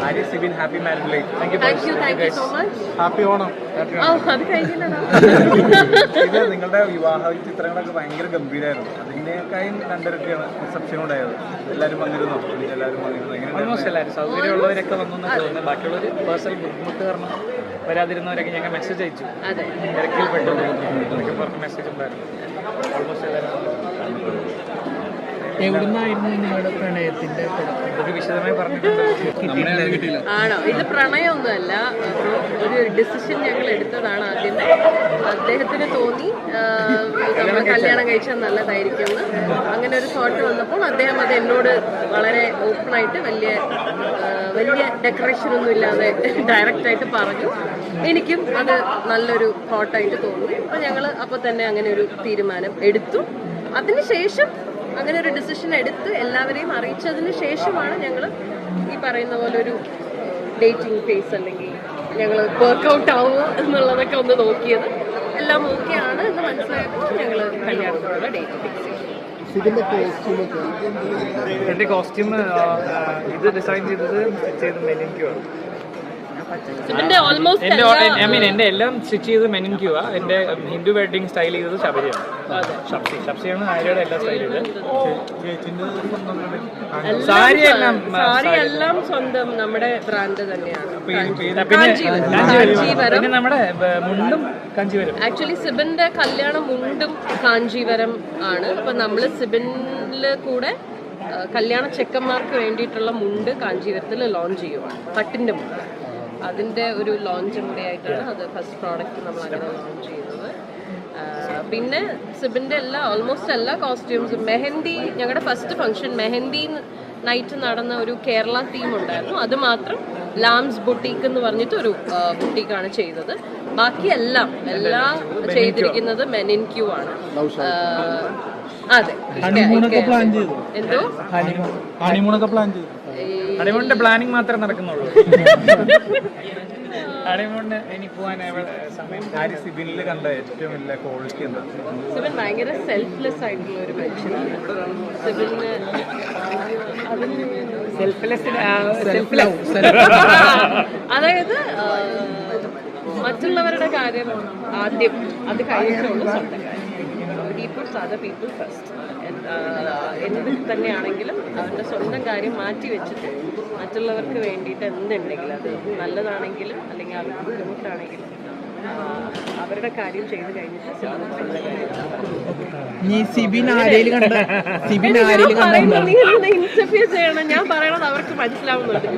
Ari Sibin, happy married life. Thank you so much. Happy Onam. അത് കഴിഞ്ഞില്ലടാ. ഇത് നിങ്ങളുടെ വിവാഹ ചിത്രങ്ങളൊക്കെ ഭയങ്കര ഗംഭീരമായിരുന്നു. അതിനേക്കാളും രണ്ടരട്ടിയാണ് റിസപ്ഷൻ ഉണ്ടായത്. എല്ലാവരും വന്നിരുന്നോ? ഓൾമോസ്റ്റ് എല്ലാവരും സൗകര്യമുള്ളവരൊക്കെ വന്നു തോന്നുന്നത്. ബാക്കിയുള്ളവർ പേഴ്സണൽ ബുദ്ധിമുട്ട് കാരണം വരാതിരുന്നവരൊക്കെ ഞങ്ങൾ മെസ്സേജ് അയച്ചു. തിരക്കിൽ പെട്ടു എന്നൊക്കെ പറഞ്ഞ മെസ്സേജ് ഉണ്ടായിരുന്നു. ഓൾമോസ്റ്റ് എല്ലാവരും എവിടുന്നായിരുന്നു നിങ്ങളുടെ പ്രണയത്തിന്റെ ഒരു വിശദമായി പറഞ്ഞിട്ടുണ്ട്. ആണോ? ഇത് പ്രണയമൊന്നുമല്ല, ഒരു ഡിസിഷൻ ഞങ്ങൾ എടുത്തതാണ്. ആദ്യമേ അദ്ദേഹത്തിന് തോന്നി നമ്മൾ കല്യാണം കഴിച്ചാൽ നല്ലതായിരിക്കും. അങ്ങനെ ഒരു തോട്ട് വന്നപ്പോൾ അദ്ദേഹം അത് എന്നോട് വളരെ ഓപ്പണായിട്ട് വലിയ ഡെക്കറേഷൻ ഒന്നും ഇല്ലാതെ ഡയറക്റ്റായിട്ട് പറഞ്ഞു. എനിക്കും അത് നല്ലൊരു തോട്ടായിട്ട് തോന്നി. അപ്പോൾ ഞങ്ങൾ അപ്പോൾ തന്നെ അങ്ങനെ ഒരു തീരുമാനം എടുത്തു. അതിനുശേഷം അങ്ങനെ ഒരു ഡിസിഷൻ എടുത്ത് എല്ലാവരെയും അറിയിച്ചതിന് ശേഷമാണ് ഞങ്ങൾ ഈ പറയുന്ന പോലെ ഒരു ഡേറ്റിംഗ് ഫേസ് അല്ലെങ്കിൽ ഞങ്ങൾ വർക്കൗട്ട് ആവുമോ എന്നുള്ളതൊക്കെ ഒന്ന് നോക്കിയത്. എല്ലാം ഓക്കെ ആണ് എന്ന് മനസ്സിലായപ്പോൾ ഞങ്ങൾ കല്യാണത്തിനുള്ള ഡേറ്റ് ഫിക്സ് ചെയ്തു. എൻ്റെ കോസ്റ്റ്യൂം ഇത് ഡിസൈൻ ചെയ്തത് മെനിൻക്യൂവാണ്. എന്റെ എല്ലാം സ്റ്റിച്ച് ചെയ്ത് മെനിൻക്യൂവാ. എന്റെ ഹിന്ദു വെഡിങ് സ്റ്റൈൽ ചെയ്തത് ശബരിയാണ്. ശബ്സിയാണ് ആര്യയുടെ എല്ലാ സ്റ്റൈലും. സാരി എല്ലാം സ്വന്തം നമ്മുടെ ബ്രാൻഡ് തന്നെയാണ്. പിന്നെ നമ്മുടെ മുണ്ടും കാഞ്ചീവരം. ആക്ച്വലി സിബിന്റെ കല്യാണം മുണ്ടും കാഞ്ചീവരം ആണ്. അപ്പൊ നമ്മള് സിബിനില് കൂടെ കല്യാണ ചെക്കന്മാർക്ക് വേണ്ടിയിട്ടുള്ള മുണ്ട് കാഞ്ചീവരത്തിൽ ലോഞ്ച് ചെയ്യുവാണ്. പട്ടിന്റെ മുണ്ട്. അതിൻ്റെ ഒരു ലോഞ്ചും കൂടെ ആയിട്ടാണ് അത് ഫസ്റ്റ് പ്രോഡക്റ്റ് നമ്മൾ അങ്ങനെ ലോഞ്ച് ചെയ്യുന്നത്. പിന്നെ സിബിൻ്റെ ഓൾമോസ്റ്റ് എല്ലാ കോസ്റ്റ്യൂംസും മെഹന്തി, ഞങ്ങളുടെ ഫസ്റ്റ് ഫംഗ്ഷൻ മെഹന്തി നൈറ്റ് നടന്ന ഒരു കേരള തീം ഉണ്ടായിരുന്നു. അത് മാത്രം ലാംസ് ബുട്ടീക്ക് എന്ന് പറഞ്ഞിട്ട് ഒരു ബുട്ടീക്കാണ് ചെയ്തത്. ബാക്കി എല്ലാം ചെയ്തിരിക്കുന്നത് മെനിൻക്യൂ ആണ്. അതെ, എന്തോ ഹണിമൂണിന്റെ പ്ലാനിങ് മാത്രമേ നടക്കുന്നുള്ളൂ. ഹണിമൂണിന് ഇനി പോകാൻ സമയം. സിബിനിൽ കണ്ട ഏറ്റവും വലിയ ക്വാളിറ്റി എന്താ? സിബിൻ ഭയങ്കര സെൽഫ്ലെസ് ആയിട്ടുള്ള ഒരു മനുഷ്യനാണ്. സിബിന് അതായത് മറ്റുള്ളവരുടെ കാര്യം ആദ്യം, അത് കഴിഞ്ഞിട്ടുള്ള സ്വന്തം കാര്യം. He puts other people first. എന്ത് തന്നെയാണെങ്കിലും അവരുടെ സ്വന്തം കാര്യം മാറ്റി വെച്ചിട്ട് മറ്റുള്ളവർക്ക് വേണ്ടിയിട്ട് എന്തുണ്ടെങ്കിലും, അത് നല്ലതാണെങ്കിലും അല്ലെങ്കിൽ അവർക്ക് ബുദ്ധിമുട്ടാണെങ്കിലും അവരുടെ കാര്യം ചെയ്ത് കഴിഞ്ഞിട്ട് ഇന്റർവ്യൂ ചെയ്യണം. ഞാൻ പറയണത് അവർക്ക് മനസ്സിലാവുന്നുണ്ട്.